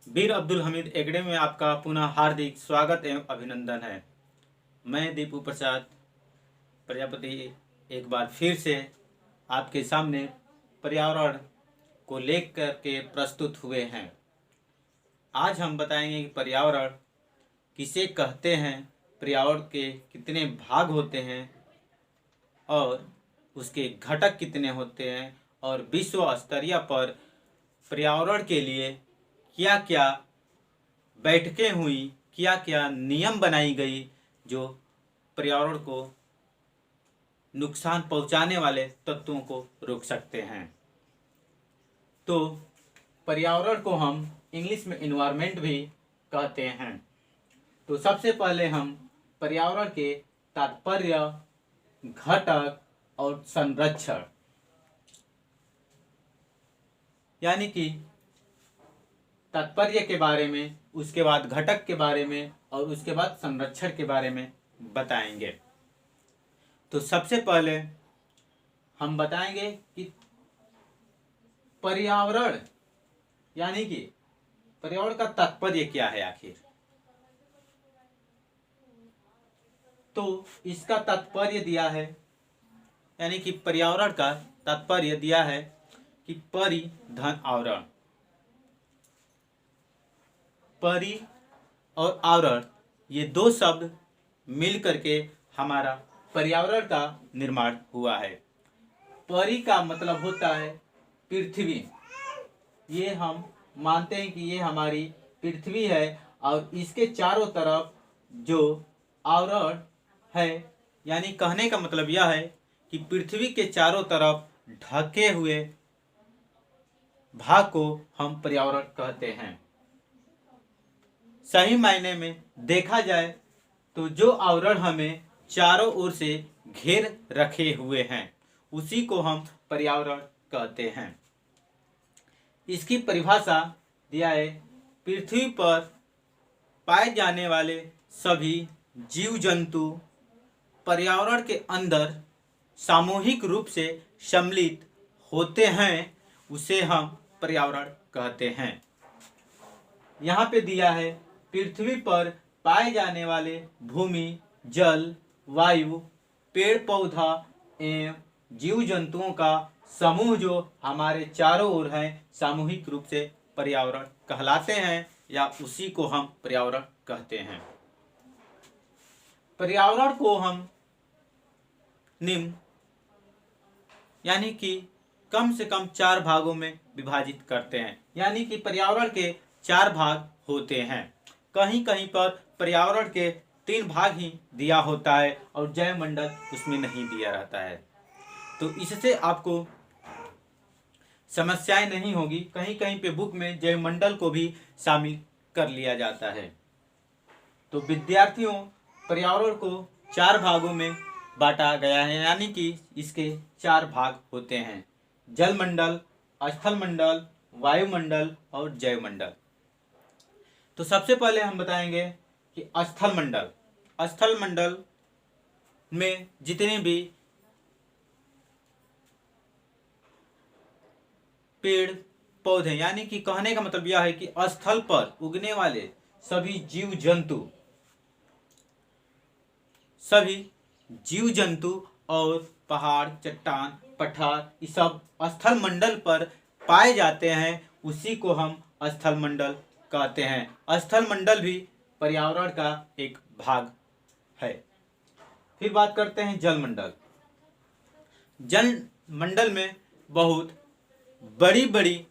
वीर Abdul Hamid academy में आपका पुनः हार्दिक स्वागत एवं अभिनंदन है। मैं दीपू प्रसाद प्रजापति एक बार फिर से आपके सामने पर्यावरण को लेकर के प्रस्तुत हुए हैं। आज हम बताएंगे कि पर्यावरण किसे कहते हैं, पर्यावरण के कितने भाग होते हैं और उसके घटक कितने होते हैं और विश्व स्तरीय पर पर्यावरण के लिए क्या क्या बैठकें हुई, क्या क्या नियम बनाई गई जो पर्यावरण को नुकसान पहुंचाने वाले तत्वों को रोक सकते हैं। तो पर्यावरण को हम इंग्लिश में एनवायरनमेंट भी कहते हैं। तो सबसे पहले हम पर्यावरण के तात्पर्य, घटक और संरक्षण यानी कि तात्पर्य के बारे में, उसके बाद घटक के बारे में और उसके बाद संरक्षण के बारे में बताएंगे। तो सबसे पहले हम बताएंगे कि पर्यावरण यानी कि पर्यावरण का तात्पर्य क्या है आखिर। तो इसका तात्पर्य दिया है, यानी कि पर्यावरण का तात्पर्य दिया है कि परि धन आवरण। परि और आवरण ये दो शब्द मिल करके हमारा पर्यावरण का निर्माण हुआ है। परि का मतलब होता है पृथ्वी। ये हम मानते हैं कि ये हमारी पृथ्वी है और इसके चारों तरफ जो आवरण है, यानी कहने का मतलब यह है कि पृथ्वी के चारों तरफ ढके हुए भाग को हम पर्यावरण कहते हैं। सही मायने में देखा जाए तो जो आवरण हमें चारों ओर से घेर रखे हुए हैं उसी को हम पर्यावरण कहते हैं। इसकी परिभाषा दिया है, पृथ्वी पर पाए जाने वाले सभी जीव जंतु पर्यावरण के अंदर सामूहिक रूप से सम्मिलित होते हैं, उसे हम पर्यावरण कहते हैं। यहाँ पे दिया है, पृथ्वी पर पाए जाने वाले भूमि, जल, वायु, पेड़ पौधा एवं जीव जंतुओं का समूह जो हमारे चारों ओर हैं सामूहिक रूप से पर्यावरण कहलाते हैं या उसी को हम पर्यावरण कहते हैं। पर्यावरण को हम निम्न यानी कि कम से कम 4 भागों में विभाजित करते हैं, यानी कि पर्यावरण के 4 भाग होते हैं। कहीं कहीं पर पर्यावरण के 3 भाग ही दिया होता है और जैवमंडल उसमें नहीं दिया रहता है। तो इससे आपको समस्याएं नहीं होगी। कहीं कहीं पे बुक में जैवमंडल को भी शामिल कर लिया जाता है। तो विद्यार्थियों, पर्यावरण को 4 भागों में बांटा गया है, यानी कि इसके 4 भाग होते हैं: जलमंडल, स्थलमंडल, वायुमंडल और जैवमंडल। तो सबसे पहले हम बताएंगे कि स्थलमंडल। स्थलमंडल में जितने भी पेड़ पौधे, यानी कि कहने का मतलब यह है कि स्थल पर उगने वाले सभी जीव जंतु और पहाड़, चट्टान, पठार, ये सब स्थल मंडल पर पाए जाते हैं, उसी को हम स्थल मंडल कहते हैं। स्थल मंडल भी पर्यावरण का एक भाग है। फिर बात करते हैं जल मंडल। जल मंडल में बहुत बड़ी बड़ी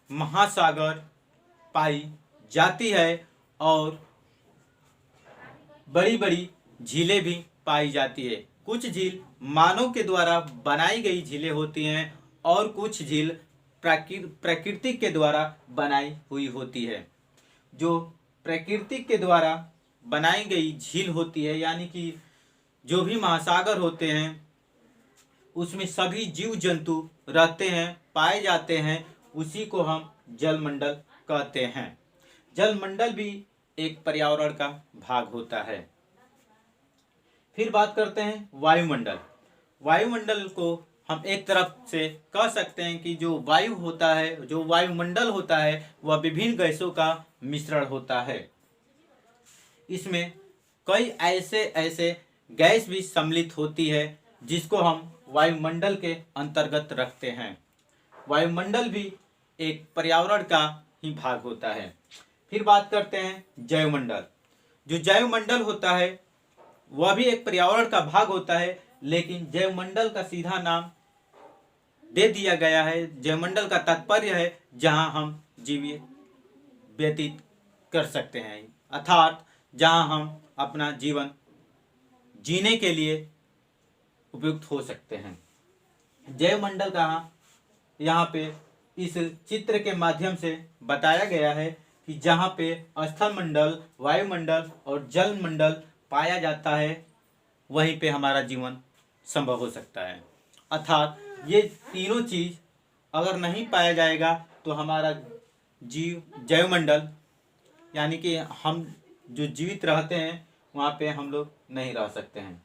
महासागर पाई जाती है और बड़ी बड़ी झीलें भी पाई जाती है। कुछ झील मानव के द्वारा बनाई गई झीलें होती हैं और कुछ झील प्रकृति के द्वारा बनाई हुई होती है। जो प्रकृति के द्वारा बनाई गई झील होती है, यानी कि जो भी महासागर होते हैं उसमें सभी जीव जंतु रहते हैं, पाए जाते हैं, उसी को हम जलमंडल कहते हैं। जलमंडल भी एक पर्यावरण का भाग होता है। फिर बात करते हैं वायुमंडल। वायुमंडल को हम एक तरफ से कह सकते हैं कि जो वायु होता है, जो वायुमंडल होता है, वह विभिन्न गैसों का मिश्रण होता है। इसमें कई ऐसे ऐसे गैस भी सम्मिलित होती है जिसको हम वायुमंडल के अंतर्गत रखते हैं। वायुमंडल भी एक पर्यावरण का ही भाग होता है। फिर बात करते हैं जैवमंडल। जो जैवमंडल होता है वह भी एक पर्यावरण का भाग होता है, लेकिन जैवमंडल का सीधा नाम दे दिया गया है। जैवमंडल का तात्पर्य है जहां हम जीवन व्यतीत कर सकते हैं, अर्थात जहां हम अपना जीवन जीने के लिए उपयुक्त हो सकते हैं। जैवमंडल का यहाँ पे इस चित्र के माध्यम से बताया गया है कि जहाँ पे स्थल मंडल, वायुमंडल और जल मंडल पाया जाता है वहीं पे हमारा जीवन संभव हो सकता है। अर्थात ये तीनों चीज अगर नहीं पाया जाएगा तो हमारा जैवमंडल यानी कि हम जो जीवित रहते हैं वहाँ पे हम लोग नहीं रह सकते हैं।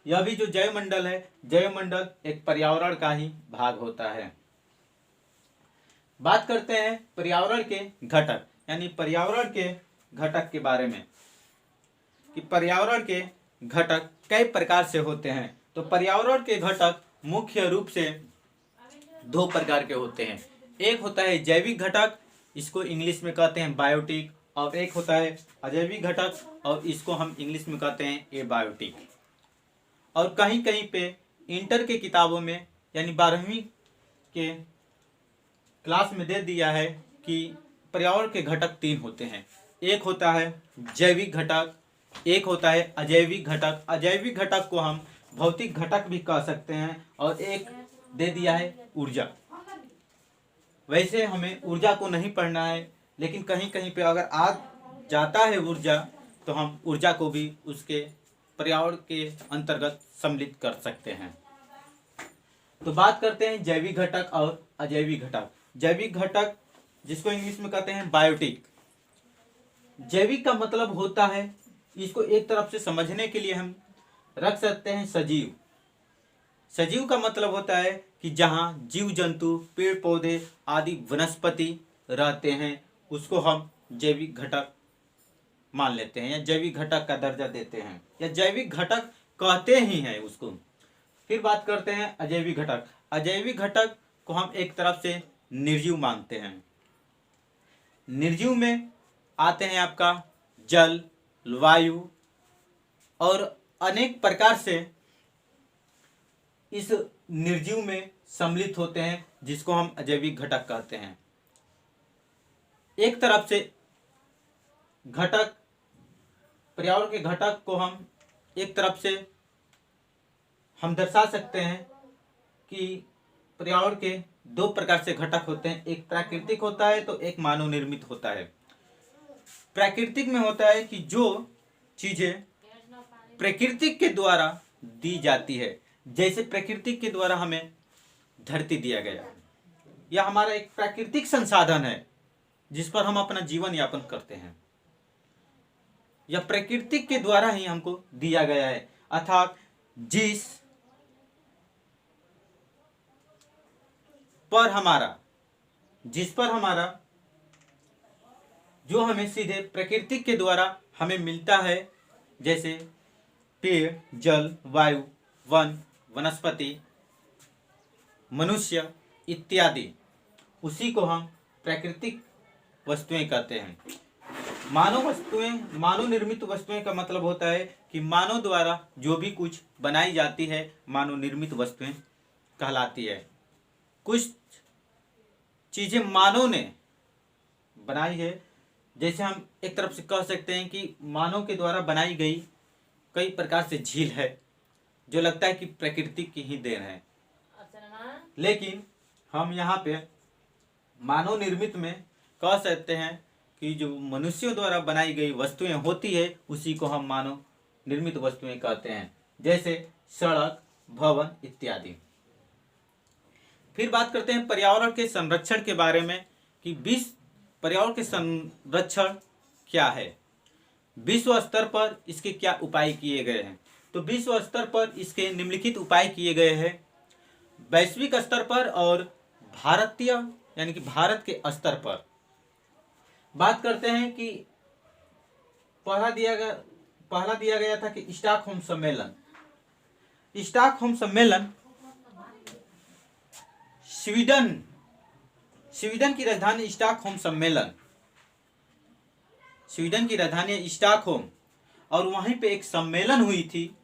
यह भी जो जैवमंडल है, जैवमंडल एक पर्यावरण का ही भाग होता है। बात करते हैं पर्यावरण के घटक यानी पर्यावरण के घटक के बारे में कि पर्यावरण के घटक कई प्रकार से होते हैं। तो पर्यावरण के घटक मुख्य रूप से दो प्रकार के होते हैं। एक होता है जैविक घटक, इसको इंग्लिश में कहते हैं बायोटिक, और एक होता है अजैविक घटक और इसको हम इंग्लिश में कहते हैं एबायोटिक। और कहीं कहीं पे इंटर के किताबों में यानी 12वीं के क्लास में दे दिया है कि पर्यावरण के घटक 3 होते हैं। एक होता है जैविक घटक, एक होता है अजैविक घटक। अजैविक घटक को हम भौतिक घटक भी कह सकते हैं, और एक दे दिया है ऊर्जा। वैसे हमें ऊर्जा को नहीं पढ़ना है, लेकिन कहीं कहीं पे अगर आ जाता है ऊर्जा तो हम ऊर्जा को भी उसके पर्यावरण के अंतर्गत सम्मिलित कर सकते हैं। तो बात करते हैं जैविक घटक और अजैविक घटक। जैविक घटक जिसको इंग्लिश में कहते हैं बायोटिक। जैविक का मतलब होता है, इसको एक तरफ से समझने के लिए हम रख सकते हैं सजीव। सजीव का मतलब होता है कि जहां जीव जंतु, पेड़ पौधे आदि वनस्पति रहते हैं उसको हम जैविक घटक मान लेते हैं या जैविक घटक का दर्जा देते हैं या जैविक घटक कहते ही हैं उसको। फिर बात करते हैं अजैविक घटक। अजैविक घटक को हम एक तरफ से निर्जीव मानते हैं। निर्जीव में आते हैं आपका जल, वायु और अनेक प्रकार से इस निर्जीव में सम्मिलित होते हैं जिसको हम अजैविक घटक कहते हैं। एक तरफ से घटक, पर्यावरण के घटक को हम एक तरफ से हम दर्शा सकते हैं कि पर्यावरण के 2 प्रकार से घटक होते हैं। एक प्राकृतिक होता है तो एक मानव निर्मित होता है। प्राकृतिक में होता है कि जो चीजें प्रकृति के द्वारा दी जाती है, जैसे प्रकृति के द्वारा हमें धरती दिया गया, यह हमारा एक प्राकृतिक संसाधन है जिस पर हम अपना जीवन यापन करते हैं। यह प्रकृति के द्वारा ही हमको दिया गया है, अर्थात जिस पर हमारा जो हमें सीधे प्रकृति के द्वारा हमें मिलता है, जैसे पेड़, जल, वायु, वन, वनस्पति, मनुष्य इत्यादि, उसी को हम प्राकृतिक वस्तुएं कहते हैं। मानव निर्मित वस्तुएं का मतलब होता है कि मानव द्वारा जो भी कुछ बनाई जाती है मानव निर्मित वस्तुएं कहलाती है। कुछ चीजें मानव ने बनाई है, जैसे हम एक तरफ से कह सकते हैं कि मानव के द्वारा बनाई गई कई प्रकार से झील है जो लगता है कि प्रकृति की ही देन है, लेकिन हम यहाँ पे मानव निर्मित में कह सकते हैं कि जो मनुष्यों द्वारा बनाई गई वस्तुएं होती है उसी को हम मानव निर्मित वस्तुएं कहते हैं, जैसे सड़क, भवन इत्यादि। फिर बात करते हैं पर्यावरण के संरक्षण के बारे में कि पर्यावरण के संरक्षण क्या है, विश्व स्तर पर इसके क्या उपाय किए गए हैं। तो विश्व स्तर पर इसके निम्नलिखित उपाय किए गए हैं। वैश्विक स्तर पर और भारतीय यानी कि भारत के स्तर पर बात करते हैं कि पहला दिया गया था कि स्टॉकहोम सम्मेलन। स्टॉकहोम सम्मेलन स्वीडन की राजधानी स्टॉकहोम सम्मेलन, स्वीडन की राजधानी स्टॉकहोम, और वहीं पे एक सम्मेलन हुई थी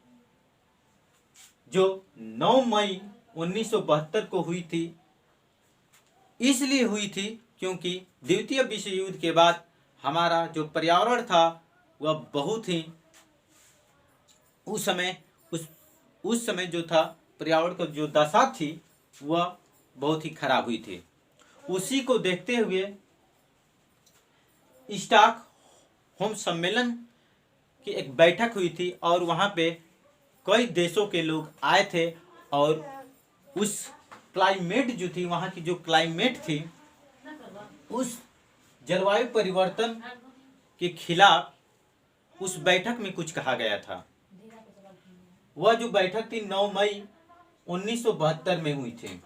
जो 9 मई 1972 को हुई थी। इसलिए हुई थी क्योंकि द्वितीय विश्व युद्ध के बाद हमारा जो पर्यावरण था वह बहुत ही उस समय जो था पर्यावरण की जो दशा थी वह बहुत ही खराब हुई थी। उसी को देखते हुए स्टॉकहोम सम्मेलन की एक बैठक हुई थी और वहां पे कई देशों के लोग आए थे और उस क्लाइमेट जो थी, वहां की जो क्लाइमेट थी, उस जलवायु परिवर्तन के खिलाफ उस बैठक में कुछ कहा गया था। वह जो बैठक थी 9 मई 1972 में हुई थी।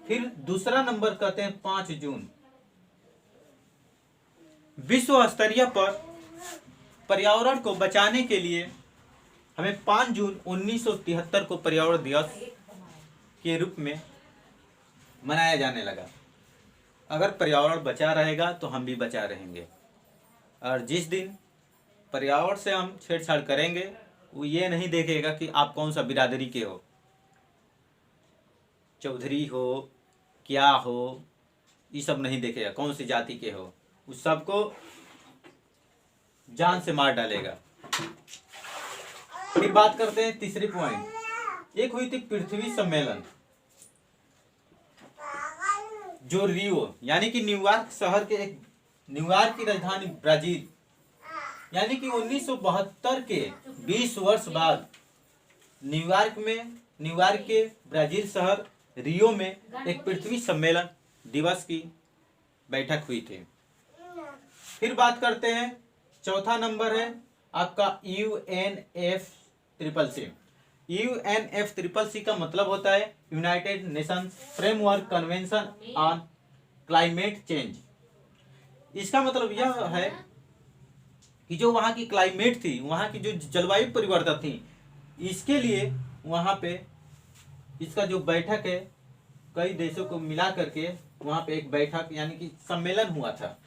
फिर दूसरा नंबर कहते हैं 5 जून। विश्व स्तरीय पर पर्यावरण को बचाने के लिए हमें 5 जून 1973 को पर्यावरण दिवस के रूप में मनाया जाने लगा। अगर पर्यावरण बचा रहेगा तो हम भी बचा रहेंगे, और जिस दिन पर्यावरण से हम छेड़छाड़ करेंगे वो ये नहीं देखेगा कि आप कौन सा बिरादरी के हो, चौधरी हो, क्या हो, ये सब नहीं देखेगा, कौन सी जाति के हो, उस सबको जान से मार डालेगा। फिर बात करते हैं तीसरी पॉइंट। एक हुई थी पृथ्वी सम्मेलन जो रियो यानी कि न्यूयॉर्क शहर के एक, न्यूयॉर्क की राजधानी ब्राजील, यानी कि 1972 के 20 वर्ष बाद न्यूयॉर्क के ब्राजील शहर रियो में एक पृथ्वी सम्मेलन दिवस की बैठक हुई थी। फिर बात करते हैं, चौथा नंबर है आपका UNFCCC। UNFCCC का मतलब होता है United Nations framework convention on climate change. इसका मतलब यह है कि जो वहाँ की क्लाइमेट थी, वहाँ की जो जलवायु परिवर्तन थी, इसके लिए वहाँ पे इसका जो बैठक है, कई देशों को मिला करके वहाँ पे एक बैठक यानी कि सम्मेलन हुआ था।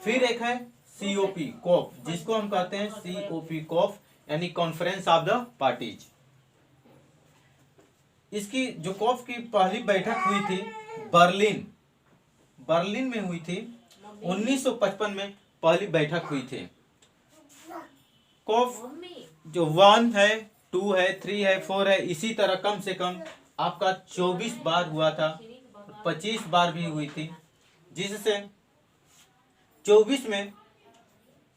फिर एक है COP कॉप, जिसको हम कहते हैं COP कॉप यानी कॉन्फ्रेंस ऑफ द पार्टीज। इसकी जो कॉप की पहली बैठक हुई थी बर्लिन में हुई थी। 1955 में पहली बैठक हुई थी। कॉप जो 1 है, 2 है, 3 है, 4 है, इसी तरह कम से कम आपका 24 बार हुआ था, 25 बार भी हुई थी, जिससे 24 में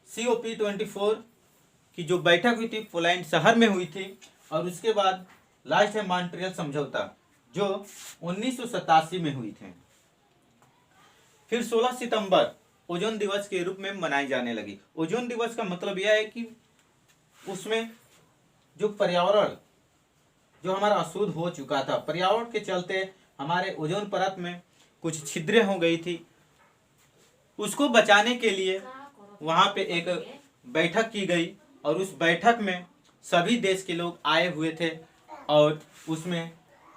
COP24 की जो बैठक हुई थी पोलैंड शहर में हुई थी, और उसके बाद लास्ट है मॉन्ट्रियल समझौता जो 1987 में हुई थी। फिर 16 सितंबर ओजोन दिवस के रूप में मनाई जाने लगी। ओजोन दिवस का मतलब यह है कि उसमें जो पर्यावरण जो हमारा अशुद्ध हो चुका था, पर्यावरण के चलते हमारे ओजोन परत में कुछ छिद्रें हो गई थी, उसको बचाने के लिए वहाँ पे एक बैठक की गई, और उस बैठक में सभी देश के लोग आए हुए थे, और उसमें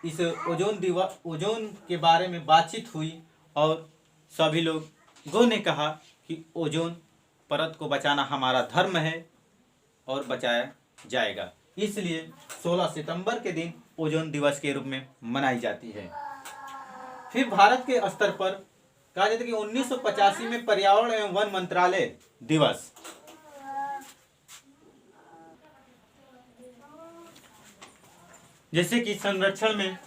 इस ओजोन के बारे में बातचीत हुई, और सभी लोगों ने कहा कि ओजोन परत को बचाना हमारा धर्म है और बचाया जाएगा। इसलिए 16 सितंबर के दिन ओजोन दिवस के रूप में मनाई जाती है। फिर भारत के स्तर पर कहा जाता है कि 1985 में पर्यावरण एवं वन मंत्रालय दिवस, जैसे कि संरक्षण में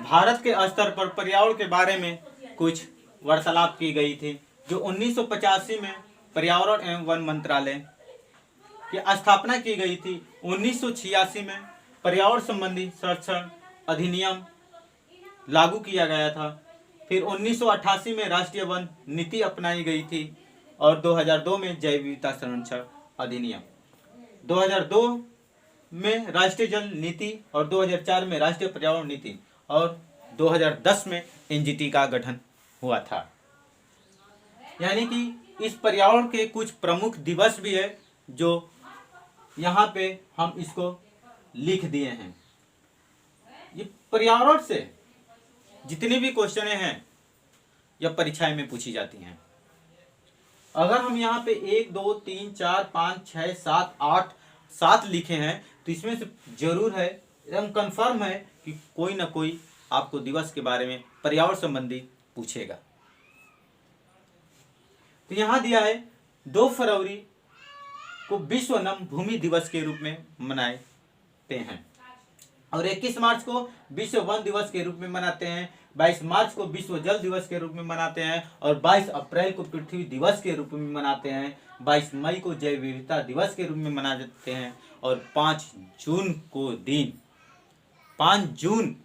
भारत के स्तर पर पर्यावरण के बारे में कुछ वार्तालाप की गई थी, जो 1985 में पर्यावरण एवं वन मंत्रालय की स्थापना की गई थी। 1986 में पर्यावरण संबंधी संरक्षण अधिनियम लागू किया गया था। फिर 1988 में राष्ट्रीय वन नीति अपनाई गई थी, और 2002 में जैव विविधता संरक्षण अधिनियम, 2002 में राष्ट्रीय जल नीति, और 2004 में राष्ट्रीय पर्यावरण नीति, और 2010 में NGT का गठन हुआ था। यानी कि इस पर्यावरण के कुछ प्रमुख दिवस भी है जो यहाँ पे हम इसको लिख दिए हैं। ये पर्यावरण से जितनी भी क्वेश्चन हैं यह परीक्षाएं में पूछी जाती हैं। अगर हम यहाँ पे 1 2 3 4 5 6 7 8 7 लिखे हैं तो इसमें से जरूर है, एकदम कंफर्म है कि कोई ना कोई आपको दिवस के बारे में पर्यावरण संबंधी पूछेगा। तो यहाँ दिया है 2 फरवरी को विश्व नम भूमि दिवस के रूप में मनाते हैं और 21 मार्च को विश्व वन दिवस के रूप में मनाते हैं, 22 मार्च को विश्व जल दिवस के रूप में मनाते हैं और 22 अप्रैल को पृथ्वी दिवस के रूप में मनाते हैं, 22 मई को जैव विविधता दिवस के रूप में मनाते हैं और 5 जून को 5 जून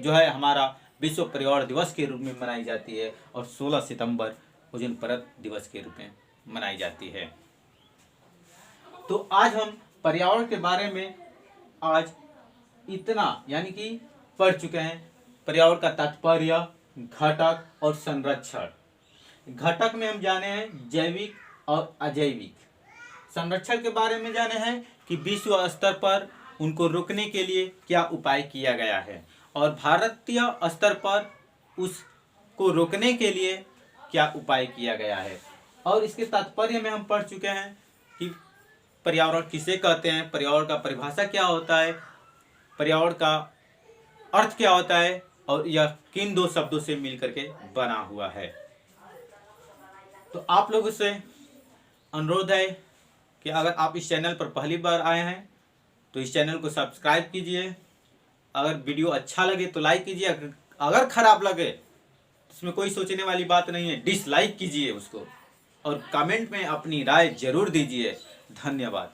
जो है हमारा विश्व पर्यावरण दिवस के रूप में मनाई जाती है और 16 सितंबर ओजोन परत दिवस के रूप में मनाई जाती है। तो आज हम पर्यावरण के बारे में आज इतना यानी कि पढ़ चुके हैं। पर्यावरण का तात्पर्य, घटक और संरक्षण। घटक में हम जाने हैं जैविक और अजैविक। संरक्षण के बारे में जाने हैं कि विश्व स्तर पर उनको रोकने के लिए क्या उपाय किया गया है और भारतीय स्तर पर उसको रोकने के लिए क्या उपाय किया गया है। और इसके तात्पर्य में हम पढ़ चुके हैं कि पर्यावरण किसे कहते हैं, पर्यावरण का परिभाषा क्या होता है, पर्यावरण का अर्थ क्या होता है और यह किन 2 शब्दों से मिलकर के बना हुआ है। तो आप लोगों से अनुरोध है कि अगर आप इस चैनल पर पहली बार आए हैं तो इस चैनल को सब्सक्राइब कीजिए। अगर वीडियो अच्छा लगे तो लाइक कीजिए, अगर खराब लगे इसमें कोई सोचने वाली बात नहीं है, डिसलाइक कीजिए उसको और कमेंट में अपनी राय जरूर दीजिए। धन्यवाद।